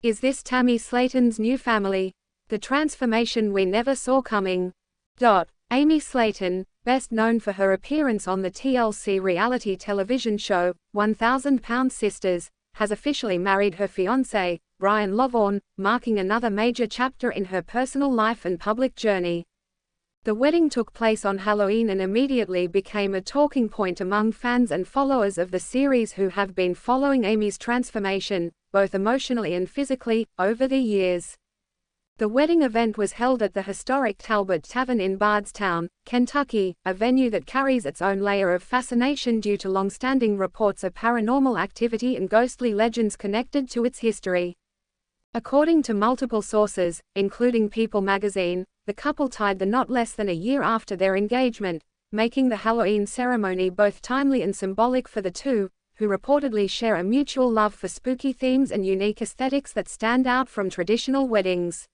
Is this Tammy Slaton's new family? The transformation we never saw coming. Amy Slaton, best known for her appearance on the TLC reality television show, 1,000-Pound Sisters, has officially married her fiancé, Brian Lovorn, marking another major chapter in her personal life and public journey. The wedding took place on Halloween and immediately became a talking point among fans and followers of the series who have been following Amy's transformation, both emotionally and physically, over the years. The wedding event was held at the historic Talbott Tavern in Bardstown, Kentucky, a venue that carries its own layer of fascination due to long-standing reports of paranormal activity and ghostly legends connected to its history. According to multiple sources, including People magazine, the couple tied the knot less than a year after their engagement, making the Halloween ceremony both timely and symbolic for the two, who reportedly share a mutual love for spooky themes and unique aesthetics that stand out from traditional weddings.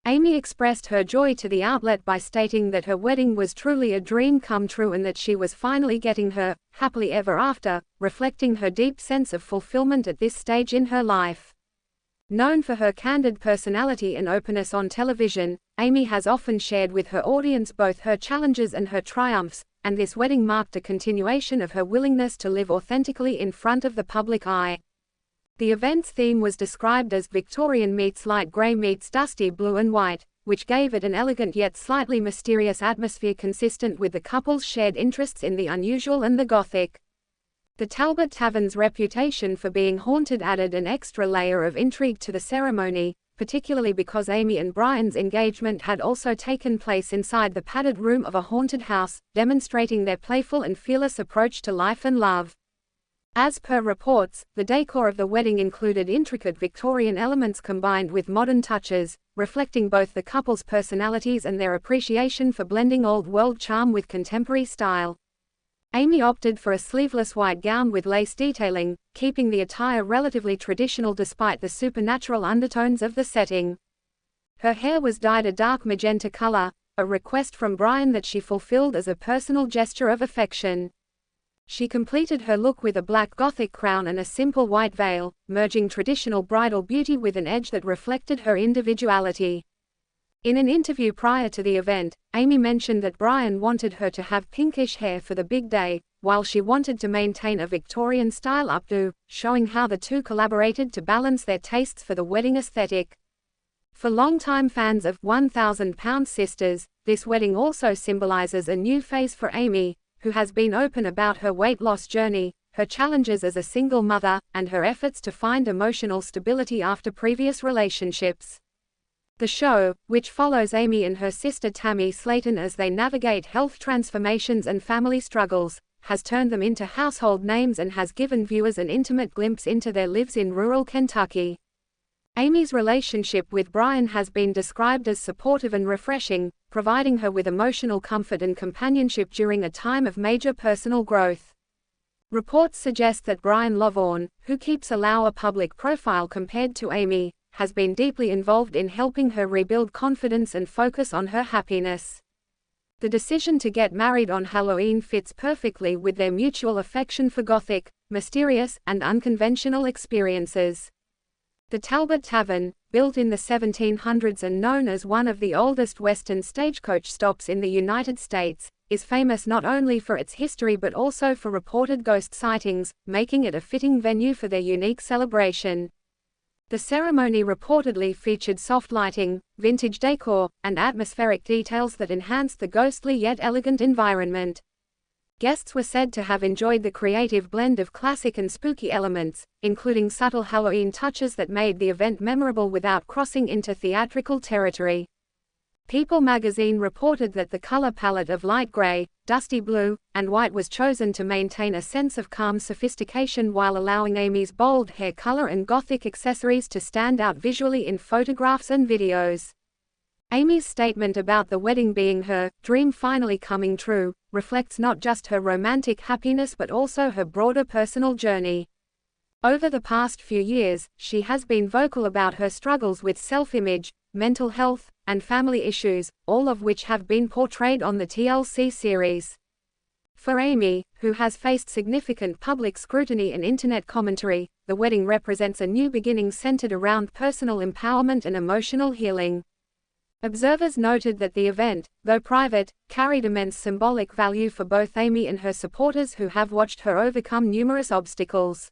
Amy expressed her joy to the outlet by stating that her wedding was truly a dream come true and that she was finally getting her happily ever after, reflecting her deep sense of fulfillment at this stage in her life. Known for her candid personality and openness on television, Amy has often shared with her audience both her challenges and her triumphs, and this wedding marked a continuation of her willingness to live authentically in front of the public eye. The event's theme was described as Victorian meets light grey meets dusty blue and white, which gave it an elegant yet slightly mysterious atmosphere consistent with the couple's shared interests in the unusual and the Gothic. The Talbott Tavern's reputation for being haunted added an extra layer of intrigue to the ceremony, particularly because Amy and Brian's engagement had also taken place inside the padded room of a haunted house, demonstrating their playful and fearless approach to life and love. As per reports, the decor of the wedding included intricate Victorian elements combined with modern touches, reflecting both the couple's personalities and their appreciation for blending old-world charm with contemporary style. Amy opted for a sleeveless white gown with lace detailing, keeping the attire relatively traditional despite the supernatural undertones of the setting. Her hair was dyed a dark magenta color, a request from Brian that she fulfilled as a personal gesture of affection. She completed her look with a black Gothic crown and a simple white veil, merging traditional bridal beauty with an edge that reflected her individuality. In an interview prior to the event, Amy mentioned that Brian wanted her to have pinkish hair for the big day, while she wanted to maintain a Victorian-style updo, showing how the two collaborated to balance their tastes for the wedding aesthetic. For longtime fans of 1,000-Pound Sisters, this wedding also symbolizes a new phase for Amy, who has been open about her weight loss journey, her challenges as a single mother, and her efforts to find emotional stability after previous relationships. The show, which follows Amy and her sister Tammy Slaton as they navigate health transformations and family struggles, has turned them into household names and has given viewers an intimate glimpse into their lives in rural Kentucky. Amy's relationship with Brian has been described as supportive and refreshing, providing her with emotional comfort and companionship during a time of major personal growth. Reports suggest that Brian Lovorn, who keeps a lower public profile compared to Amy, has been deeply involved in helping her rebuild confidence and focus on her happiness. The decision to get married on Halloween fits perfectly with their mutual affection for Gothic, mysterious, and unconventional experiences. The Talbott Tavern, built in the 1700s and known as one of the oldest Western stagecoach stops in the United States, is famous not only for its history but also for reported ghost sightings, making it a fitting venue for their unique celebration. The ceremony reportedly featured soft lighting, vintage decor, and atmospheric details that enhanced the ghostly yet elegant environment. Guests were said to have enjoyed the creative blend of classic and spooky elements, including subtle Halloween touches that made the event memorable without crossing into theatrical territory. People magazine reported that the color palette of light gray, dusty blue, and white was chosen to maintain a sense of calm sophistication while allowing Amy's bold hair color and Gothic accessories to stand out visually in photographs and videos. Amy's statement about the wedding being her dream finally coming true reflects not just her romantic happiness but also her broader personal journey. Over the past few years, she has been vocal about her struggles with self-image, mental health, and family issues, all of which have been portrayed on the TLC series. For Amy, who has faced significant public scrutiny and internet commentary, the wedding represents a new beginning centered around personal empowerment and emotional healing. Observers noted that the event, though private, carried immense symbolic value for both Amy and her supporters who have watched her overcome numerous obstacles.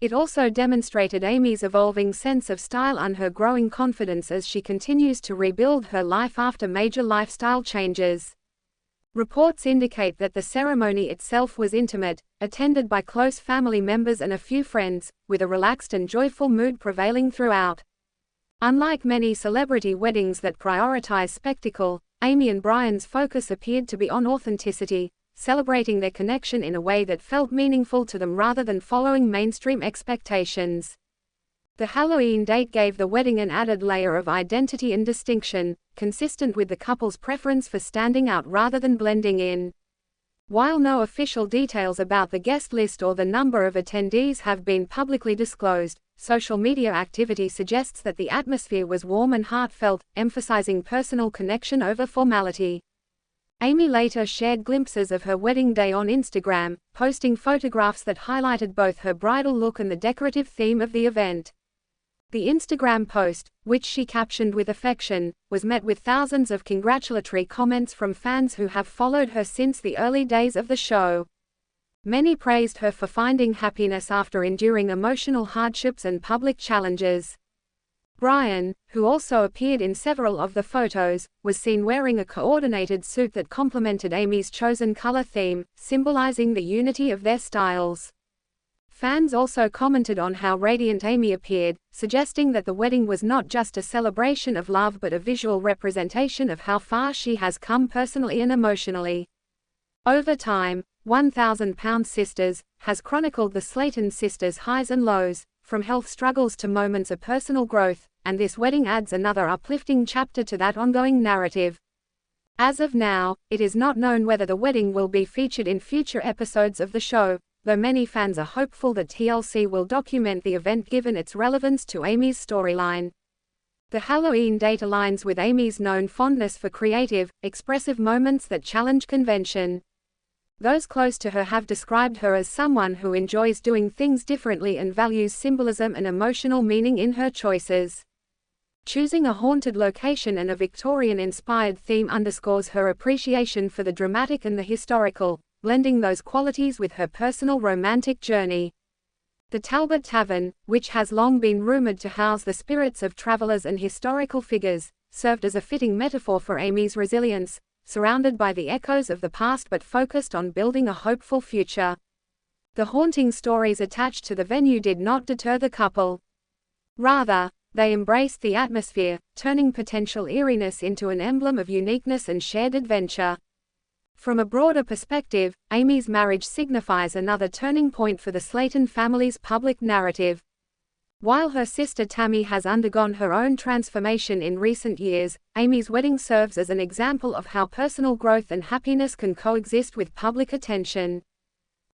It also demonstrated Amy's evolving sense of style and her growing confidence as she continues to rebuild her life after major lifestyle changes. Reports indicate that the ceremony itself was intimate, attended by close family members and a few friends, with a relaxed and joyful mood prevailing throughout. Unlike many celebrity weddings that prioritize spectacle, Amy and Brian's focus appeared to be on authenticity, celebrating their connection in a way that felt meaningful to them rather than following mainstream expectations. The Halloween date gave the wedding an added layer of identity and distinction, consistent with the couple's preference for standing out rather than blending in. While no official details about the guest list or the number of attendees have been publicly disclosed, social media activity suggests that the atmosphere was warm and heartfelt, emphasizing personal connection over formality. Amy later shared glimpses of her wedding day on Instagram, posting photographs that highlighted both her bridal look and the decorative theme of the event. The Instagram post, which she captioned with affection, was met with thousands of congratulatory comments from fans who have followed her since the early days of the show. Many praised her for finding happiness after enduring emotional hardships and public challenges. Brian, who also appeared in several of the photos, was seen wearing a coordinated suit that complemented Amy's chosen color theme, symbolizing the unity of their styles. Fans also commented on how radiant Amy appeared, suggesting that the wedding was not just a celebration of love but a visual representation of how far she has come personally and emotionally. Over time, 1,000 Sisters has chronicled the Slaton sisters' highs and lows, from health struggles to moments of personal growth, and this wedding adds another uplifting chapter to that ongoing narrative. As of now, it is not known whether the wedding will be featured in future episodes of the show, though many fans are hopeful that TLC will document the event given its relevance to Amy's storyline. The Halloween date aligns with Amy's known fondness for creative, expressive moments that challenge convention. Those close to her have described her as someone who enjoys doing things differently and values symbolism and emotional meaning in her choices. Choosing a haunted location and a Victorian-inspired theme underscores her appreciation for the dramatic and the historical, blending those qualities with her personal romantic journey. The Talbott Tavern, which has long been rumored to house the spirits of travelers and historical figures, served as a fitting metaphor for Amy's resilience, surrounded by the echoes of the past but focused on building a hopeful future. The haunting stories attached to the venue did not deter the couple. Rather, they embraced the atmosphere, turning potential eeriness into an emblem of uniqueness and shared adventure. From a broader perspective, Amy's marriage signifies another turning point for the Slaton family's public narrative. While her sister Tammy has undergone her own transformation in recent years, Amy's wedding serves as an example of how personal growth and happiness can coexist with public attention.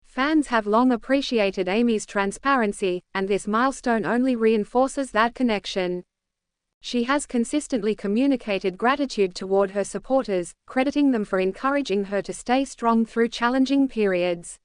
Fans have long appreciated Amy's transparency, and this milestone only reinforces that connection. She has consistently communicated gratitude toward her supporters, crediting them for encouraging her to stay strong through challenging periods.